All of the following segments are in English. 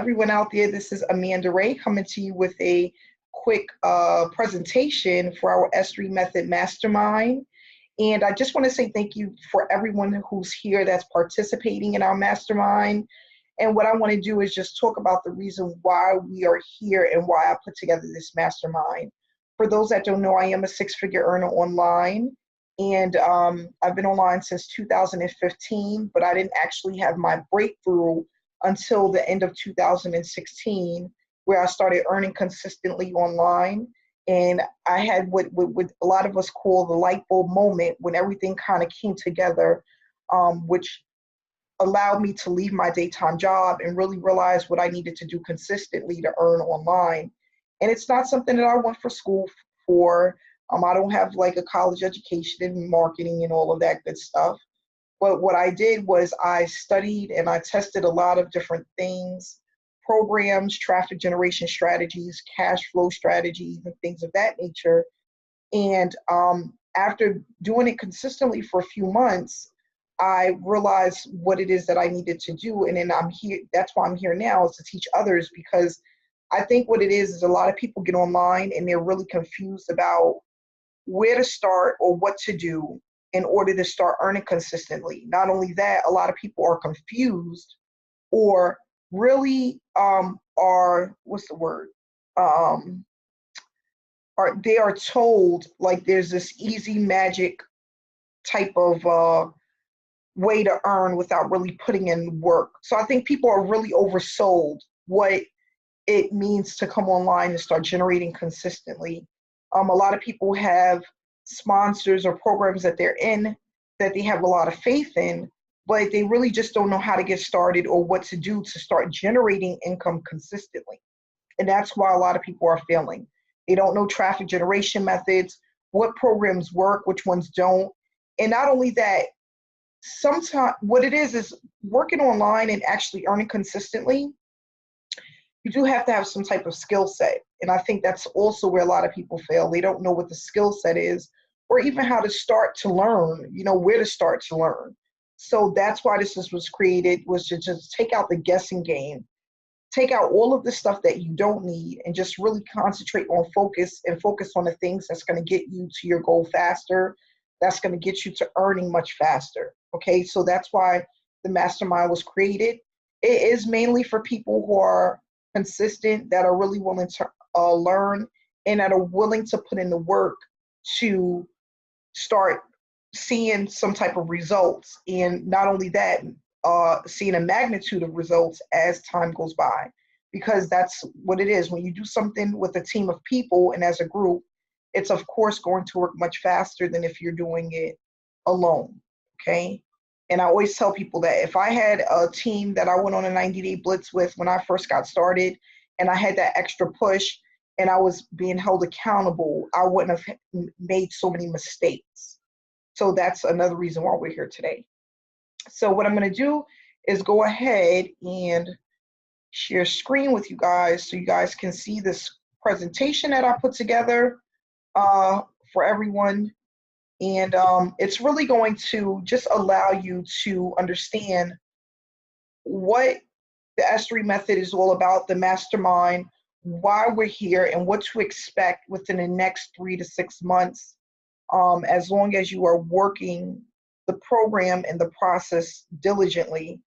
everyone out there. This is Amanda Ray coming to you with a quick presentation for our S3 Method Mastermind. And I just want to say thank you for everyone who's here that's participating in our mastermind. And what I want to do is just talk about the reason why we are here and why I put together this mastermind. For those that don't know, I am a six-figure earner online. And I've been online since 2015, but I didn't actually have my breakthrough until the end of 2016, where I started earning consistently online. And I had what a lot of us call the light bulb moment, when everything kind of came together, which allowed me to leave my daytime job and really realize what I needed to do consistently to earn online. And it's not something that I went for school for. I don't have like a college education in marketing and all of that good stuff. But what I did was I studied and I tested a lot of different things, programs, traffic generation strategies, cash flow strategies, and things of that nature. And after doing it consistently for a few months, I realized what it is that I needed to do. And then I'm here. That's why I'm here now, is to teach others, because I think what it is a lot of people get online and they're really confused about where to start or what to do in order to start earning consistently. Not only that, a lot of people are confused or really are, what's the word? They are told like there's this easy magic type of way to earn without really putting in work. So I think people are really oversold what it means to come online and start generating consistently. A lot of people have sponsors or programs that they're in that they have a lot of faith in, but they really just don't know how to get started or what to do to start generating income consistently. And that's why a lot of people are failing. They don't know traffic generation methods, what programs work, which ones don't. And not only that, sometimes what it is working online and actually earning consistently, you do have to have some type of skill set. And I think that's also where a lot of people fail. They don't know what the skill set is, or even how to start to learn, where to start to learn. So that's why this was created, was to just take out the guessing game, take out all of the stuff that you don't need, and just really concentrate on focus on the things that's going to get you to your goal faster, that's going to get you to earning much faster. Okay, so that's why the mastermind was created. It is mainly for people who are consistent, that are really willing to learn, and that are willing to put in the work to start seeing some type of results. And not only that, seeing a magnitude of results as time goes by, because that's what it is. When you do something with a team of people and as a group, it's of course going to work much faster than if you're doing it alone. Okay. And I always tell people that if I had a team that I went on a 90-day blitz with when I first got started, and I had that extra push and I was being held accountable, I wouldn't have made so many mistakes. So that's another reason why we're here today. So what I'm going to do is go ahead and share screen with you guys so you guys can see this presentation that I put together for everyone. And it's really going to just allow you to understand what the S3 method is all about, the mastermind, why we're here, and what to expect within the next 3 to 6 months, as long as you are working the program and the process diligently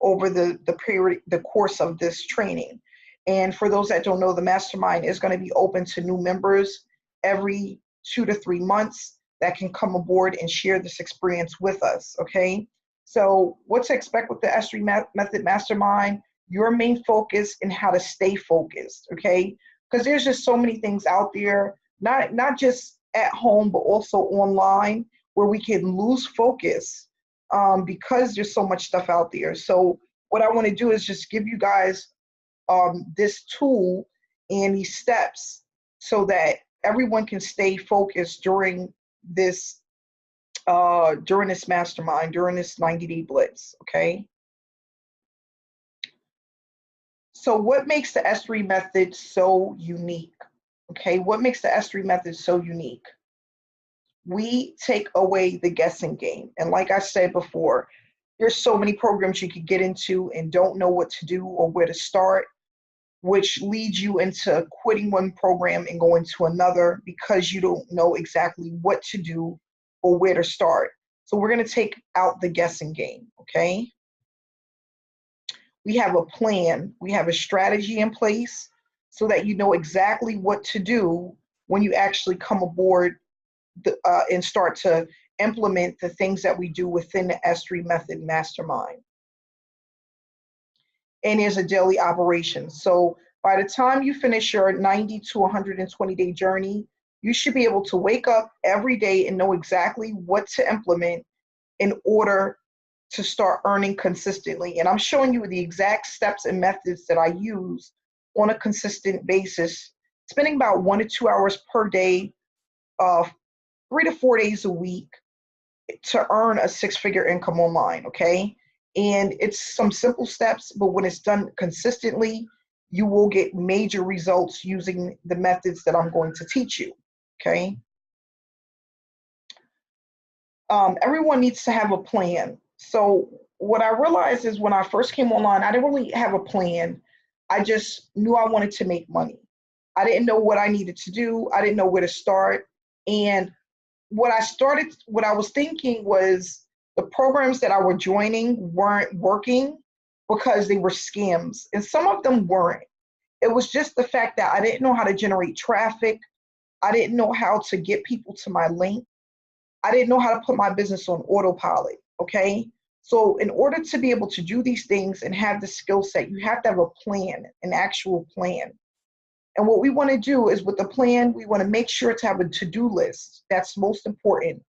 over the course of this training. And for those that don't know, the mastermind is going to be open to new members every 2 to 3 months that can come aboard and share this experience with us, okay? So what to expect with the S3 Method Mastermind, your main focus and how to stay focused, okay? Because there's just so many things out there, not just at home, but also online, where we can lose focus because there's so much stuff out there. So what I want to do is just give you guys this tool and these steps so that everyone can stay focused during this mastermind, during this 90-day blitz, okay? So what makes the S3 method so unique? Okay, what makes the S3 method so unique? We take away the guessing game. And like I said before, There's so many programs you could get into and don't know what to do or where to start, which leads you into quitting one program and going to another because you don't know exactly what to do or where to start. So we're going to take out the guessing game, okay? We have a plan, we have a strategy in place so that you know exactly what to do when you actually come aboard and start to implement the things that we do within the S3 Method Mastermind. And there's a daily operation. So by the time you finish your 90 to 120-day journey, you should be able to wake up every day and know exactly what to implement in order to start earning consistently. And I'm showing you the exact steps and methods that I use on a consistent basis, spending about 1 to 2 hours per day, 3 to 4 days a week to earn a six-figure income online, okay? And it's some simple steps, but when it's done consistently, you will get major results using the methods that I'm going to teach you, okay? Everyone needs to have a plan. So what I realized is when I first came online, I didn't really have a plan. I just knew I wanted to make money. I didn't know what I needed to do. I didn't know where to start. And what I was thinking was the programs that I were joining weren't working because they were scams. And some of them weren't. It was just the fact that I didn't know how to generate traffic. I didn't know how to get people to my link. I didn't know how to put my business on autopilot, okay? So in order to be able to do these things and have the skill set, you have to have a plan, an actual plan. And what we want to do is with the plan, we want to make sure to have a to-do list. That's most important.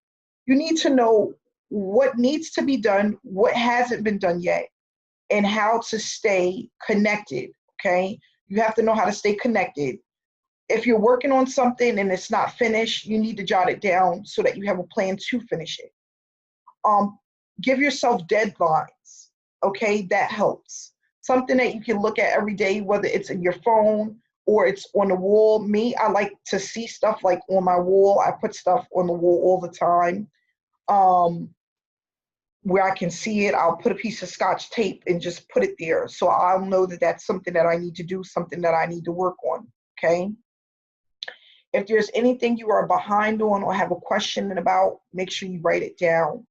You need to know what needs to be done, what hasn't been done yet, and how to stay connected, okay? You have to know how to stay connected. If you're working on something and it's not finished, you need to jot it down so that you have a plan to finish it. Give yourself deadlines, okay? That helps. Something that you can look at every day, whether it's in your phone or it's on the wall. Me, I like to see stuff like on my wall. I put stuff on the wall all the time. Where I can see it, I'll put a piece of Scotch tape and just put it there. So I'll know that that's something that I need to do, something that I need to work on, okay? If there's anything you are behind on or have a question about, make sure you write it down.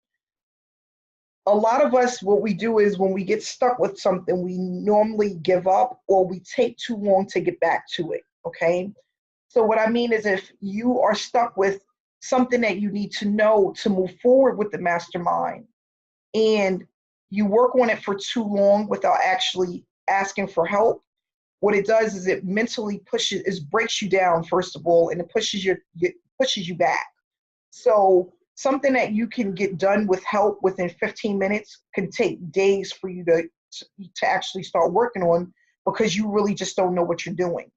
A lot of us, what we do is when we get stuck with something, we normally give up or we take too long to get back to it, okay? So what I mean is if you are stuck with something that you need to know to move forward with the mastermind and you work on it for too long without actually asking for help, what it does is it mentally breaks you down, first of all, and it pushes you back. So something that you can get done with help within 15 minutes can take days for you to actually start working on because you really just don't know what you're doing.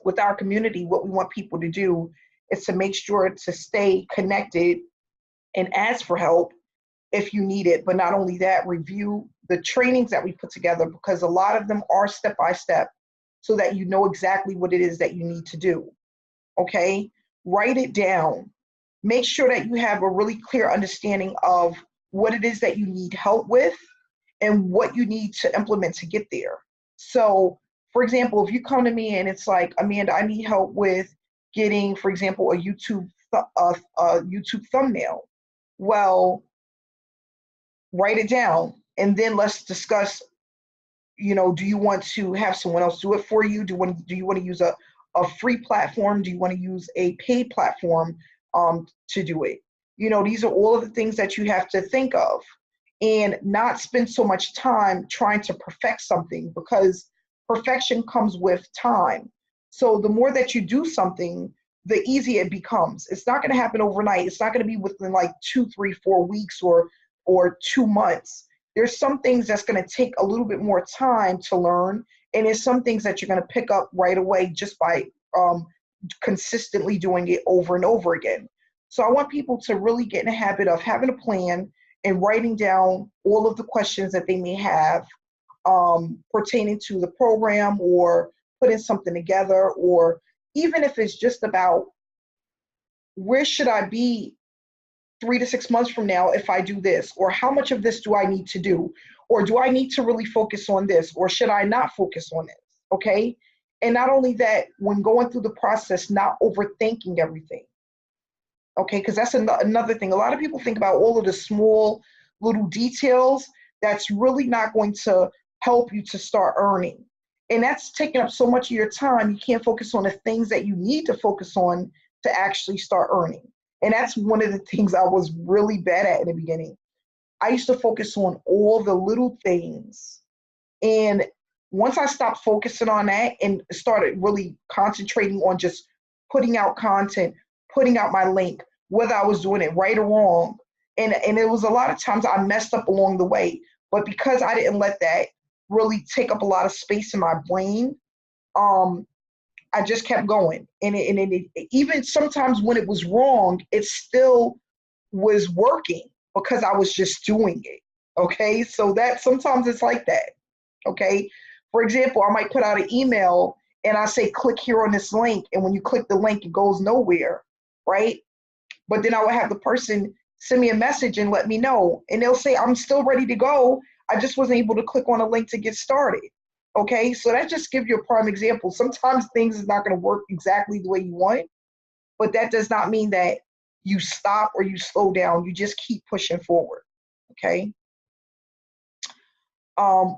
With our community, what we want people to do is to make sure to stay connected and ask for help if you need it. But not only that, review the trainings that we put together because a lot of them are step-by-step so that you know exactly what it is that you need to do, okay? Write it down. Make sure that you have a really clear understanding of what it is that you need help with and what you need to implement to get there. So, for example, if you come to me and it's like, Amanda, I need help with getting, for example, a YouTube thumbnail. Well, write it down and then let's discuss, do you want to have someone else do it for you? Do you want to use a free platform? Do you want to use a paid platform to do it? These are all of the things that you have to think of and not spend so much time trying to perfect something because perfection comes with time. So the more that you do something, the easier it becomes. It's not going to happen overnight. It's not going to be within like 2, 3, 4 weeks or 2 months. There's some things that's going to take a little bit more time to learn, and there's some things that you're going to pick up right away just by consistently doing it over and over again. So I want people to really get in a habit of having a plan and writing down all of the questions that they may have pertaining to the program or putting something together, or even if it's just about where should I be 3 to 6 months from now if I do this? Or how much of this do I need to do? Or do I need to really focus on this? Or should I not focus on this? Okay. And not only that, when going through the process, not overthinking everything. Okay. Because that's another thing. A lot of people think about all of the small little details. That's really not going to help you to start earning. And that's taking up so much of your time. You can't focus on the things that you need to focus on to actually start earning. And that's one of the things I was really bad at in the beginning. I used to focus on all the little things. And once I stopped focusing on that and started really concentrating on just putting out content, putting out my link, whether I was doing it right or wrong. And it was a lot of times I messed up along the way. But because I didn't let that really take up a lot of space in my brain, I just kept going. And even sometimes when it was wrong, it still was working because I was just doing it. Okay. So that sometimes it's like that. Okay. For example, I might put out an email and I say, click here on this link. And when you click the link, it goes nowhere. Right. But then I would have the person send me a message and let me know. And they'll say, I'm still ready to go. I just wasn't able to click on a link to get started. Okay, so that just gives you a prime example. Sometimes things is not going to work exactly the way you want, but that does not mean that you stop or you slow down. You just keep pushing forward. Okay.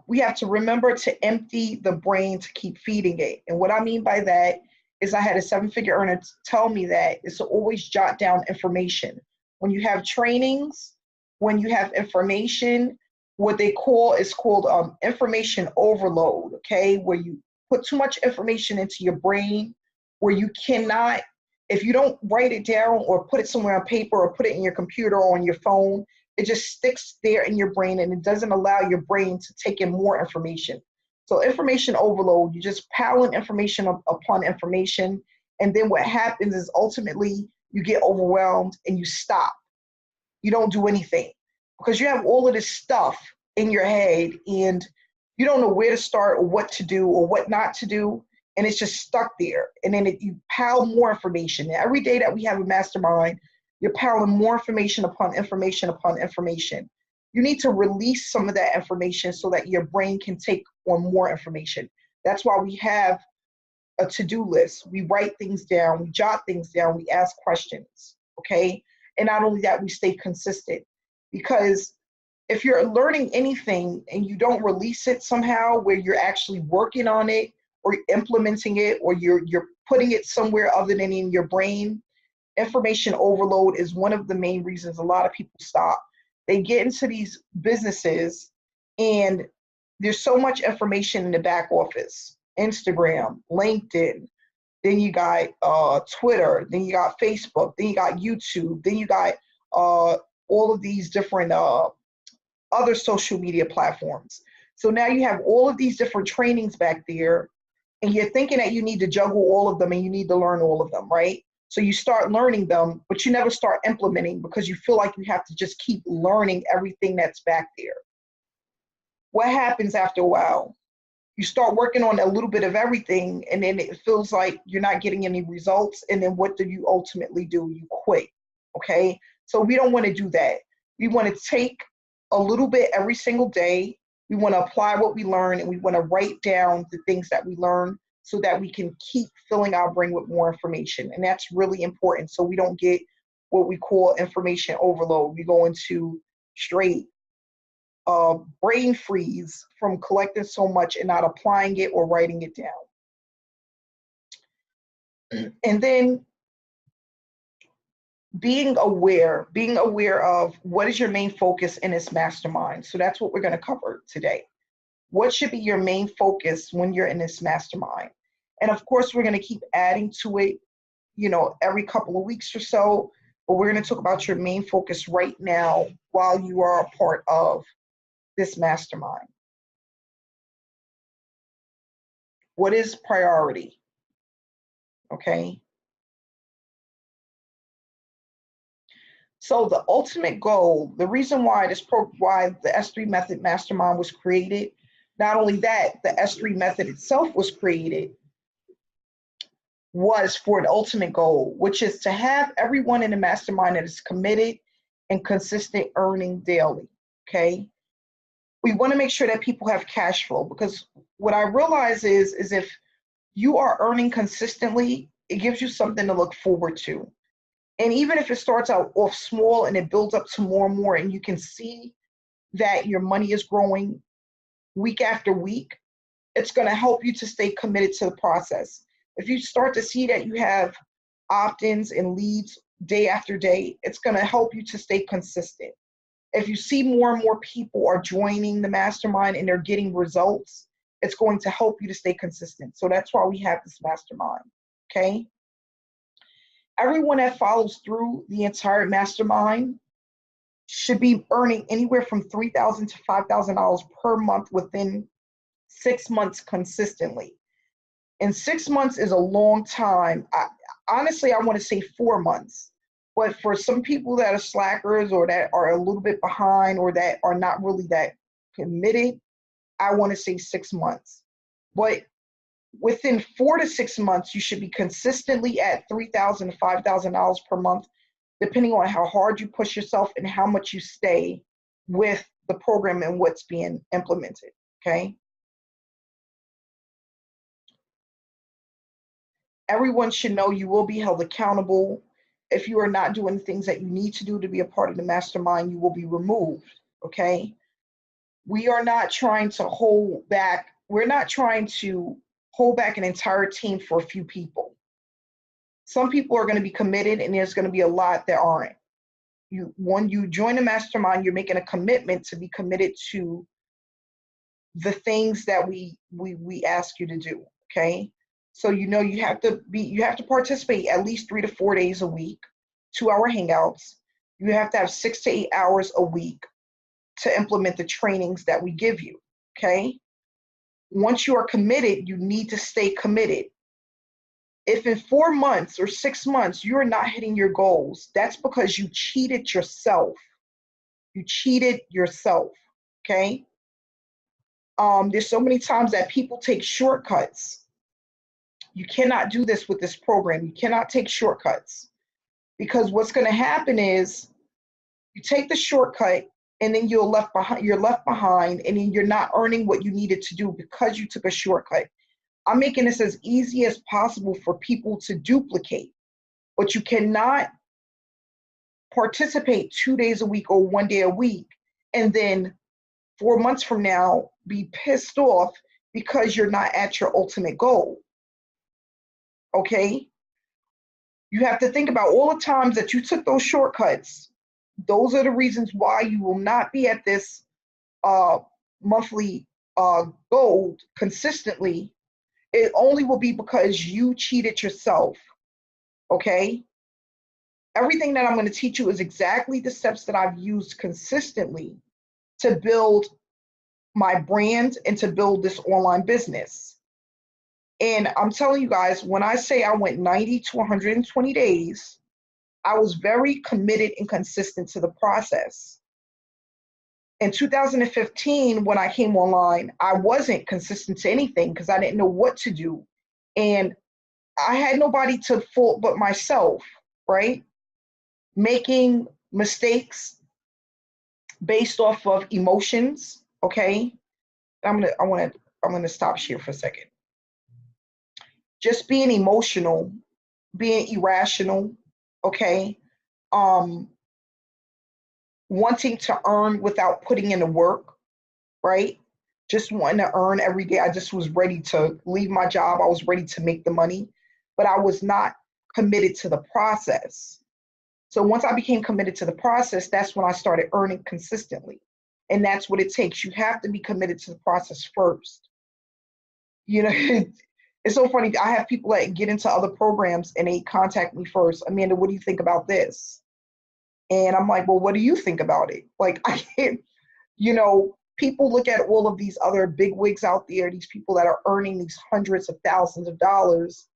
We have to remember to empty the brain to keep feeding it. And what I mean by that is I had a 7-figure earner tell me that is to always jot down information. When you have trainings, when you have information, what they call is called information overload, okay? Where you put too much information into your brain, where you cannot, if you don't write it down or put it somewhere on paper or put it in your computer or on your phone, it just sticks there in your brain and it doesn't allow your brain to take in more information. So information overload, you just piling information upon information. And then what happens is ultimately you get overwhelmed and you stop. You don't do anything because you have all of this stuff in your head and you don't know where to start or what to do or what not to do. And it's just stuck there. And then you pile more information. And every day that we have a mastermind, you're piling more information upon information upon information. You need to release some of that information so that your brain can take on more information. That's why we have a to-do list. We write things down, we jot things down, we ask questions, okay? And not only that, we stay consistent. Because if you're learning anything and you don't release it somehow where you're actually working on it or implementing it or you're putting it somewhere other than in your brain, information overload is one of the main reasons a lot of people stop. They get into these businesses and there's so much information in the back office, Instagram, LinkedIn, then you got Twitter, then you got Facebook, then you got YouTube, then you got all of these different other social media platforms. So now you have all of these different trainings back there and you're thinking that you need to juggle all of them and you need to learn all of them, right? So you start learning them, but you never start implementing because you feel like you have to just keep learning everything that's back there. What happens after a while? You start working on a little bit of everything and then it feels like you're not getting any results. And then what do you ultimately do? You quit, okay? So we don't want to do that. We want to take a little bit every single day. We want to apply what we learn and we want to write down the things that we learn so that we can keep filling our brain with more information. And that's really important so we don't get what we call information overload. We go into straight brain freeze from collecting so much and not applying it or writing it down. And then being aware of what is your main focus in this mastermind. So that's what we're going to cover today. What should be your main focus when you're in this mastermind? And of course, we're going to keep adding to it, every couple of weeks or so, but we're going to talk about your main focus right now while you are a part of this mastermind. What is priority? Okay. So the ultimate goal, the reason why why the S3 Method Mastermind was created, not only that, the S3 Method itself was created, was for an ultimate goal, which is to have everyone in the mastermind that is committed and consistent earning daily, okay? We want to make sure that people have cash flow, because what I realize is if you are earning consistently, it gives you something to look forward to. And even if it starts out off small and it builds up to more and more, and you can see that your money is growing week after week, it's going to help you to stay committed to the process. If you start to see that you have opt-ins and leads day after day, it's going to help you to stay consistent. If you see more and more people are joining the mastermind and they're getting results, it's going to help you to stay consistent. So that's why we have this mastermind, okay? Everyone that follows through the entire mastermind should be earning anywhere from $3,000 to $5,000 per month within 6 months consistently. And 6 months is a long time. Honestly, I want to say 4 months. But for some people that are slackers or that are a little bit behind or that are not really that committed, I want to say 6 months. But within 4 to 6 months, you should be consistently at $3,000 to $5,000 per month, depending on how hard you push yourself and how much you stay with the program and what's being implemented, okay? Everyone should know you will be held accountable. If you are not doing the things that you need to do to be a part of the mastermind, you will be removed, okay? We are not trying to hold back. We're not trying to hold back an entire team for a few people. Some people are going to be committed and there's going to be a lot that aren't. When you join a mastermind, you're making a commitment to be committed to the things that we ask you to do, okay? So you have to participate at least 3 to 4 days a week, 2-hour hangouts. You have to have 6 to 8 hours a week to implement the trainings that we give you, okay? Once you are committed, you need to stay committed. If in 4 months or 6 months you are not hitting your goals, that's because you cheated yourself. You cheated yourself, okay? There's so many times that people take shortcuts. You cannot do this with this program. You cannot take shortcuts, because what's going to happen is you take the shortcut and then you're left behind, and then you're not earning what you needed to do because you took a shortcut. I'm making this as easy as possible for people to duplicate, but you cannot participate 2 days a week or 1 day a week and then 4 months from now be pissed off because you're not at your ultimate goal. Okay? You have to think about all the times that you took those shortcuts. Those are the reasons why you will not be at this monthly goal consistently. It only will be because you cheated yourself. Okay? Everything that I'm going to teach you is exactly the steps that I've used consistently to build my brand and to build this online business. And I'm telling you guys, when I say I went 90 to 120 days, I was very committed and consistent to the process. In 2015, when I came online, I wasn't consistent to anything because I didn't know what to do. And I had nobody to fault but myself, right? Making mistakes based off of emotions, okay? I'm gonna stop here for a second. Just being emotional, being irrational, okay? Wanting to earn without putting in the work, right? Just wanting to earn every day. I just was ready to leave my job. I was ready to make the money, but I was not committed to the process. So once I became committed to the process, that's when I started earning consistently. And that's what it takes. You have to be committed to the process first. You know, it's so funny. I have people that get into other programs and they contact me first. Amanda, what do you think about this? And I'm like, well, what do you think about it? Like, I can't, people look at all of these other big wigs out there, these people that are earning these hundreds of thousands of dollars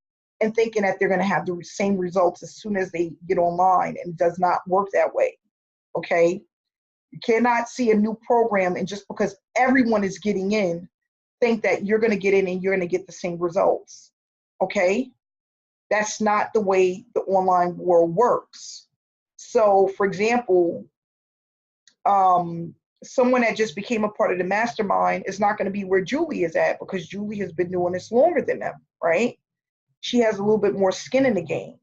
and thinking that they're going to have the same results as soon as they get online, and it does not work that way, okay? You cannot see a new program and just because everyone is getting in, think that you're going to get in and you're going to get the same results, okay? That's not the way the online world works. So, for example, someone that just became a part of the mastermind is not going to be where Julie is at, because Julie has been doing this longer than them, right? She has a little bit more skin in the game.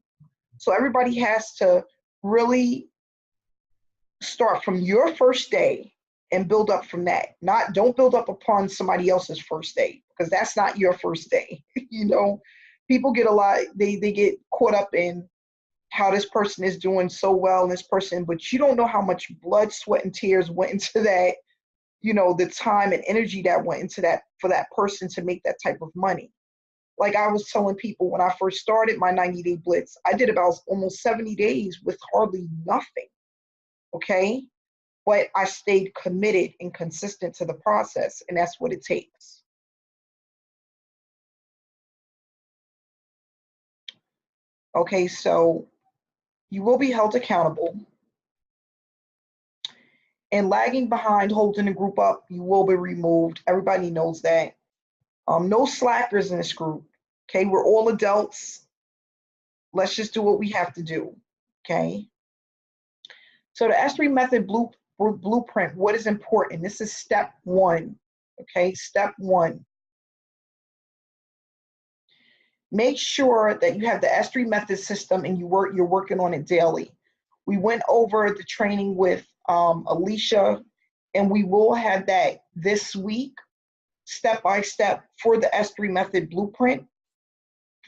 So everybody has to really start from your first day and build up from that. Don't build up upon somebody else's first day, because that's not your first day. You know, people get they get caught up in how this person is doing so well, and this person, but you don't know how much blood, sweat, and tears went into that, you know, the time and energy that went into that for that person to make that type of money. Like I was telling people when I first started my 90-day blitz, I did about almost 70 days with hardly nothing, okay? But I stayed committed and consistent to the process, and that's what it takes. Okay, so you will be held accountable. And lagging behind, holding the group up, you will be removed. Everybody knows that. No slackers in this group. Okay, we're all adults. Let's just do what we have to do. Okay. So the S3 method blueprint, what is important? This is step one. Okay, step one. Make sure that you have the S3 method system and you're working on it daily. We went over the training with Alicia, and we will have that this week, step by step, for the S3 method blueprint,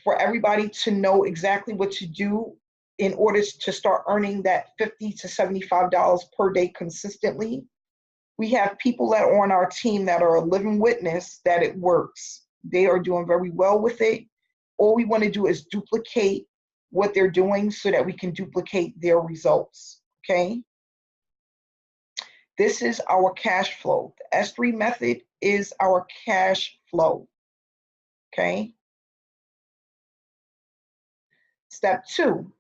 for everybody to know exactly what to do in order to start earning that $50 to $75 per day consistently. We have people that are on our team that are a living witness that it works. They are doing very well with it. All we want to do is duplicate what they're doing so that we can duplicate their results, okay? This is our cash flow. The S3 method is our cash flow, okay? Step two,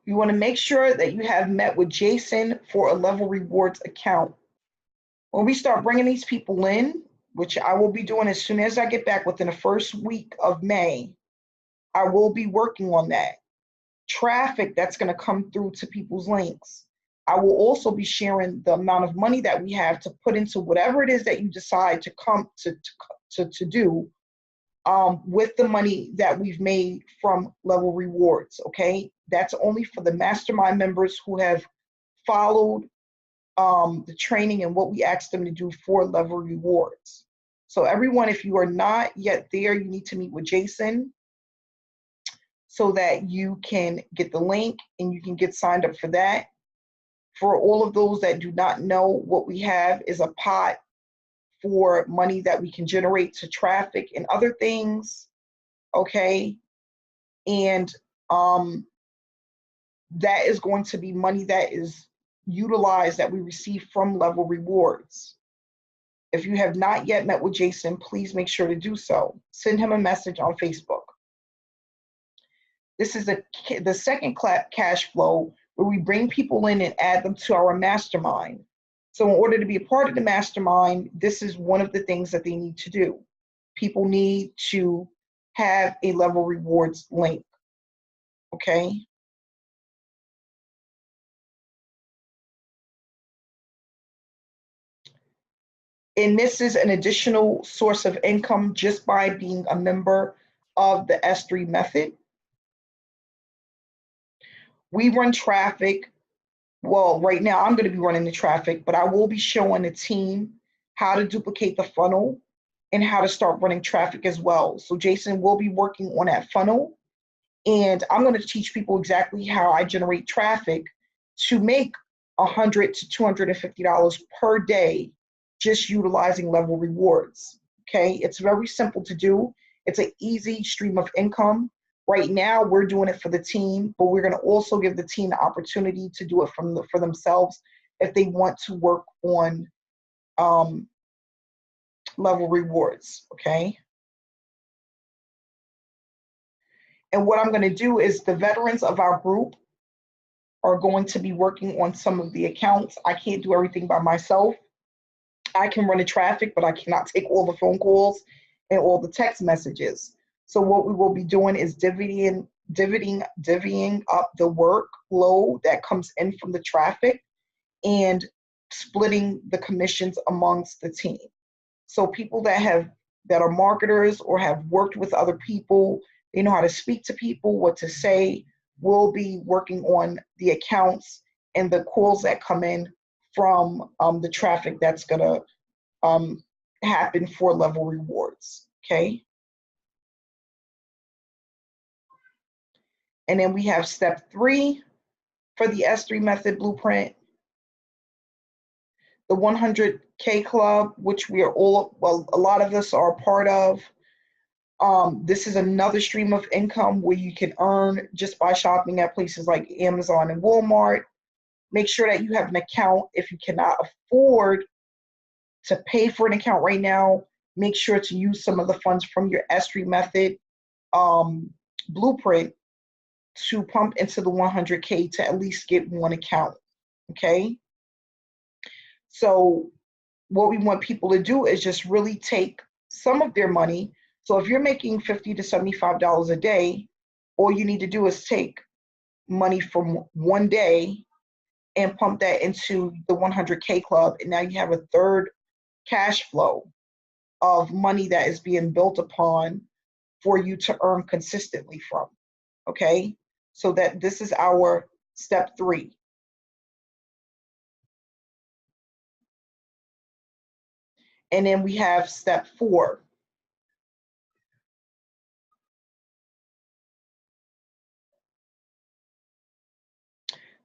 you want to make sure that you have met with Jason for a level rewards account. When we start bringing these people in, which I will be doing as soon as I get back within the first week of May, I will be working on that. Traffic that's going to come through to people's links. I will also be sharing the amount of money that we have to put into whatever it is that you decide to come to do with the money that we've made from level rewards, okay? That's only for the mastermind members who have followed the training and what we asked them to do for level rewards. So everyone, if you are not yet there, you need to meet with Jason so that you can get the link and you can get signed up for that. For all of those that do not know, what we have is a pot for money that we can generate to traffic and other things, okay? And that is going to be money that is utilized that we receive from level rewards. If you have not yet met with Jason, please make sure to do so. Send him a message on Facebook. This is the second cash flow, where we bring people in and add them to our mastermind. So in order to be a part of the mastermind, this is one of the things that they need to do. People need to have a level rewards link, okay? And this is an additional source of income just by being a member of the S3 method. We run traffic. Well, right now I'm going to be running the traffic, but I will be showing the team how to duplicate the funnel and how to start running traffic as well. So Jason will be working on that funnel, and I'm going to teach people exactly how I generate traffic to make $100 to $250 per day just utilizing level rewards, okay? It's very simple to do. It's an easy stream of income. Right now, we're doing it for the team, but we're going to also give the team the opportunity to do it for themselves if they want to work on level rewards, okay? And what I'm going to do is the veterans of our group are going to be working on some of the accounts. I can't do everything by myself. I can run the traffic, but I cannot take all the phone calls and all the text messages. So what we will be doing is divvying divvying up the workload that comes in from the traffic and splitting the commissions amongst the team. So people that are marketers or have worked with other people, they know how to speak to people, what to say, will be working on the accounts and the calls that come in from the traffic that's going to happen for level rewards. Okay. And then we have step 3 for the S3 method blueprint, the 100K club, which we are all, well, a lot of us are a part of. This is another stream of income where you can earn just by shopping at places like Amazon and Walmart. Make sure that you have an account. If you cannot afford to pay for an account right now, make sure to use some of the funds from your S3 method blueprint to pump into the 100K to at least get one account, okay? So what we want people to do is just really take some of their money. So if you're making $50 to $75 a day, all you need to do is take money from one day and pump that into the 100K club, and now you have a third cash flow of money that is being built upon for you to earn consistently from, okay? So that this is our step 3. And then we have step 4.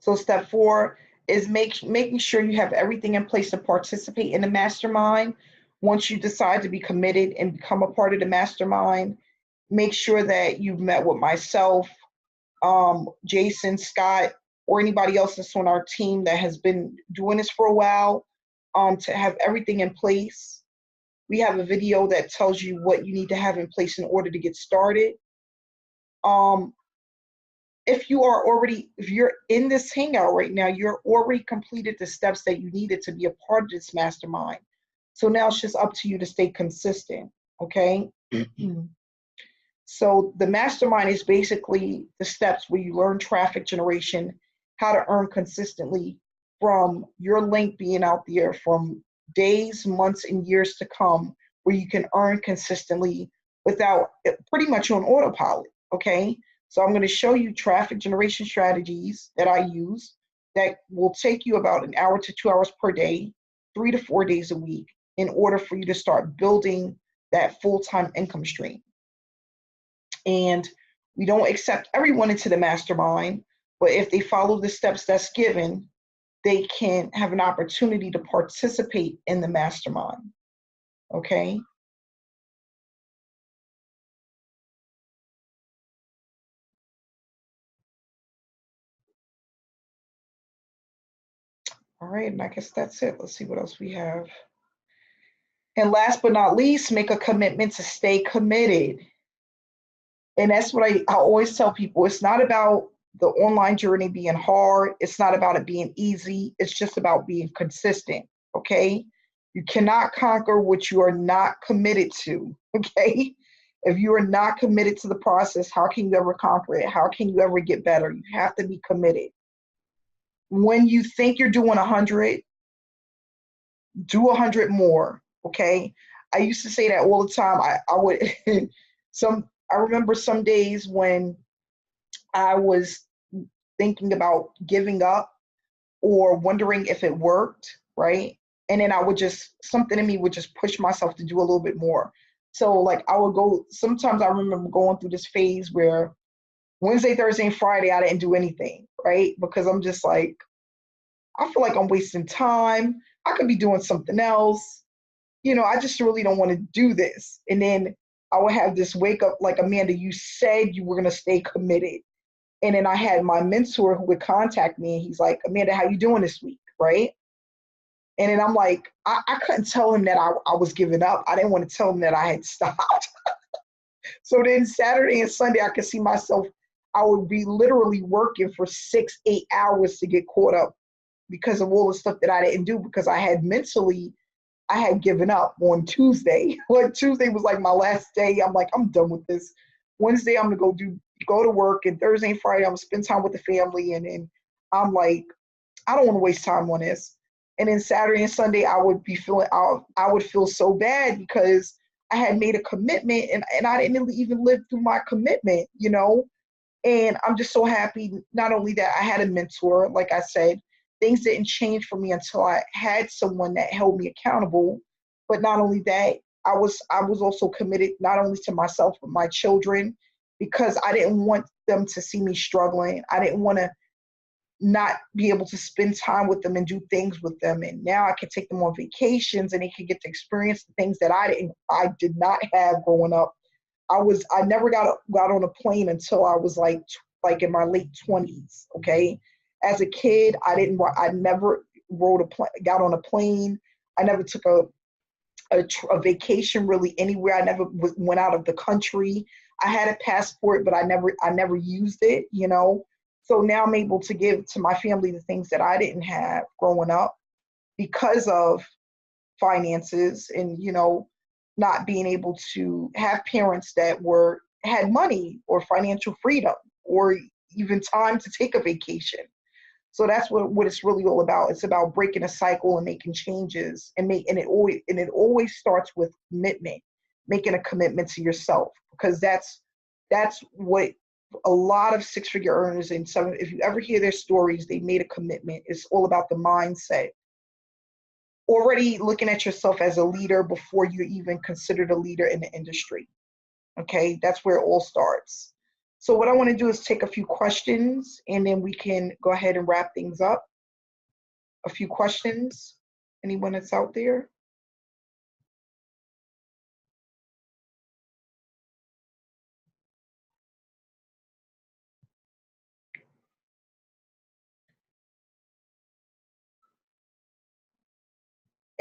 So step 4 is making sure you have everything in place to participate in the mastermind. Once you decide to be committed and become a part of the mastermind, make sure that you've met with myself, Jason, Scott, or anybody else that's on our team that has been doing this for a while, to have everything in place. We have a video that tells you what you need to have in place in order to get started. If you're in this hangout right now, you're already completed the steps that you needed to be a part of this mastermind. So now it's just up to you to stay consistent, okay? So the mastermind is basically the steps where you learn traffic generation, how to earn consistently from your link being out there from days, months, and years to come, where you can earn consistently without pretty much on autopilot, okay? So I'm going to show you traffic generation strategies that I use that will take you about an hour to 2 hours per day, 3 to 4 days a week, in order for you to start building that full-time income stream. And we don't accept everyone into the mastermind, but if they follow the steps that's given, they can have an opportunity to participate in the mastermind, okay? All right, and I guess that's it. Let's see what else we have. And last but not least, make a commitment to stay committed. And that's what I always tell people. It's not about the online journey being hard. It's not about it being easy. It's just about being consistent, okay? You cannot conquer what you are not committed to, okay? If you are not committed to the process, how can you ever conquer it? How can you ever get better? You have to be committed. When you think you're doing 100, do 100 more, okay? I used to say that all the time. I would, I remember some days when I was thinking about giving up or wondering if it worked, right? And then something in me would just push myself to do a little bit more. So like sometimes I remember going through this phase where Wednesday, Thursday, and Friday, I didn't do anything, right? Because I'm just like, I feel like I'm wasting time. I could be doing something else. I just really don't want to do this. And then I would have this wake up like, Amanda, you said you were going to stay committed. And then I had my mentor who would contact me and he's like, Amanda, how you doing this week, right? And then I'm like, I couldn't tell him that I was giving up. I didn't want to tell him that I had stopped. So then Saturday and Sunday, I could see myself, I would be literally working for 6-8 hours to get caught up because of all the stuff that I didn't do, because I had given up on Tuesday. Like Tuesday was like my last day. I'm like, I'm done with this. Wednesday I'm gonna go to work, and Thursday and Friday I'm gonna spend time with the family, and then I'm like, I don't want to waste time on this. And then Saturday and Sunday I would be feeling I would feel so bad because I had made a commitment, and I didn't even live through my commitment, you know? And I'm just so happy, not only that I had a mentor, like I said, things didn't change for me until I had someone that held me accountable. But not only that, I was also committed not only to myself but my children, because I didn't want them to see me struggling. I didn't want to not be able to spend time with them and do things with them. And now I can take them on vacations, and they can get to experience the things that I did not have growing up. I never got on a plane until I was like in my late 20s. Okay, as a kid, I never got on a plane. I never took a vacation really anywhere. I never went out of the country. I had a passport, but I never used it, you know. So now I'm able to give to my family the things that I didn't have growing up because of finances, and, you know, not being able to have parents that had money or financial freedom or even time to take a vacation. So that's what it's really all about. It's about breaking a cycle and making changes, and it always starts with commitment, making a commitment to yourself, because that's what a lot of six-figure earners and some, if you ever hear their stories, they made a commitment. It's all about the mindset. Already looking at yourself as a leader before you're even considered a leader in the industry. Okay, that's where it all starts. So what I want to do is take a few questions, and then we can go ahead and wrap things up. A few questions. Anyone that's out there?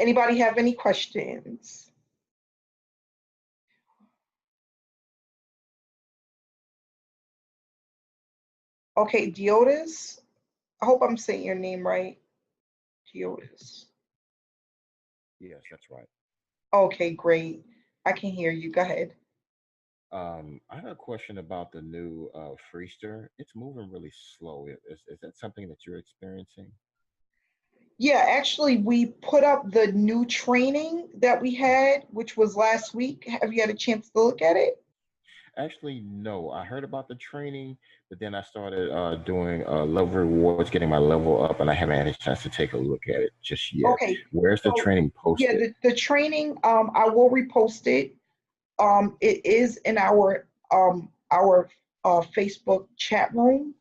Anybody have any questions? Okay, Diotis. I hope I'm saying your name right. Diotis. Yes, that's right. Okay, great. I can hear you. Go ahead. I had a question about the new Freester. It's moving really slow. Is that something that you're experiencing? Yeah, actually, we put up the new training that we had, which was last week. Have you had a chance to look at it? Actually, no. I heard about the training, but then I started doing level rewards, getting my level up, and I haven't had a chance to take a look at it just yet. Okay. Where's the So training yeah, posted? the training, I will repost it. It is in our Facebook chat room.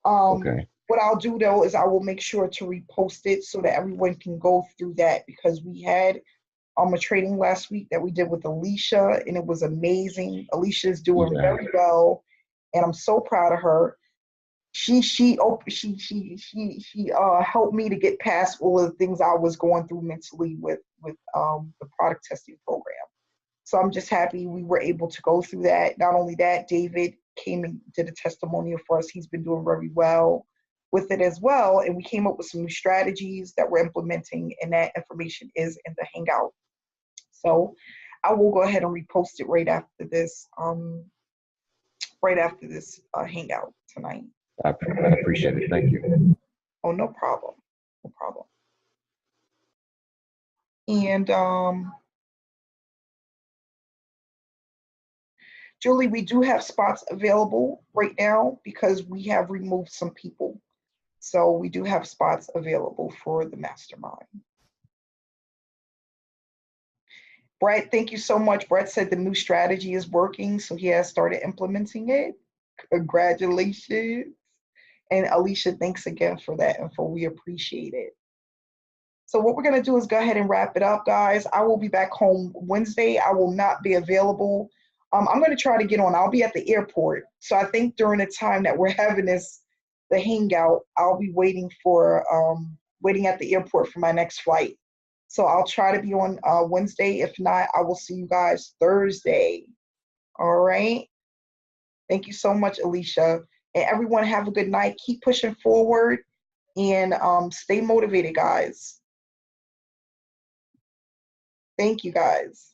Okay. What I'll do though is I will make sure to repost it so that everyone can go through that, because we had a training last week that we did with Alicia, and it was amazing. Alicia is doing Yeah. very well, and I'm so proud of her. She helped me to get past all of the things I was going through mentally with the product testing program. So I'm just happy we were able to go through that. Not only that, David came and did a testimonial for us. He's been doing very well with it as well. And we came up with some new strategies that we're implementing, and that information is in the Hangout. So I will go ahead and repost it right after this Hangout tonight. I'd appreciate it. Thank you. Oh, no problem. No problem. And Julie, we do have spots available right now because we have removed some people. So we do have spots available for the mastermind. Brett, thank you so much. Brett said the new strategy is working, so he has started implementing it. Congratulations. And Alicia, thanks again for that info. We appreciate it. So what we're going to do is go ahead and wrap it up, guys. I will be back home Wednesday. I will not be available. I'm going to try to get on. I'll be at the airport. So I think during the time that we're having the hangout, I'll be waiting at the airport for my next flight. So I'll try to be on Wednesday. If not, I will see you guys Thursday. All right. Thank you so much, Alicia. And everyone have a good night. Keep pushing forward, and stay motivated, guys. Thank you, guys.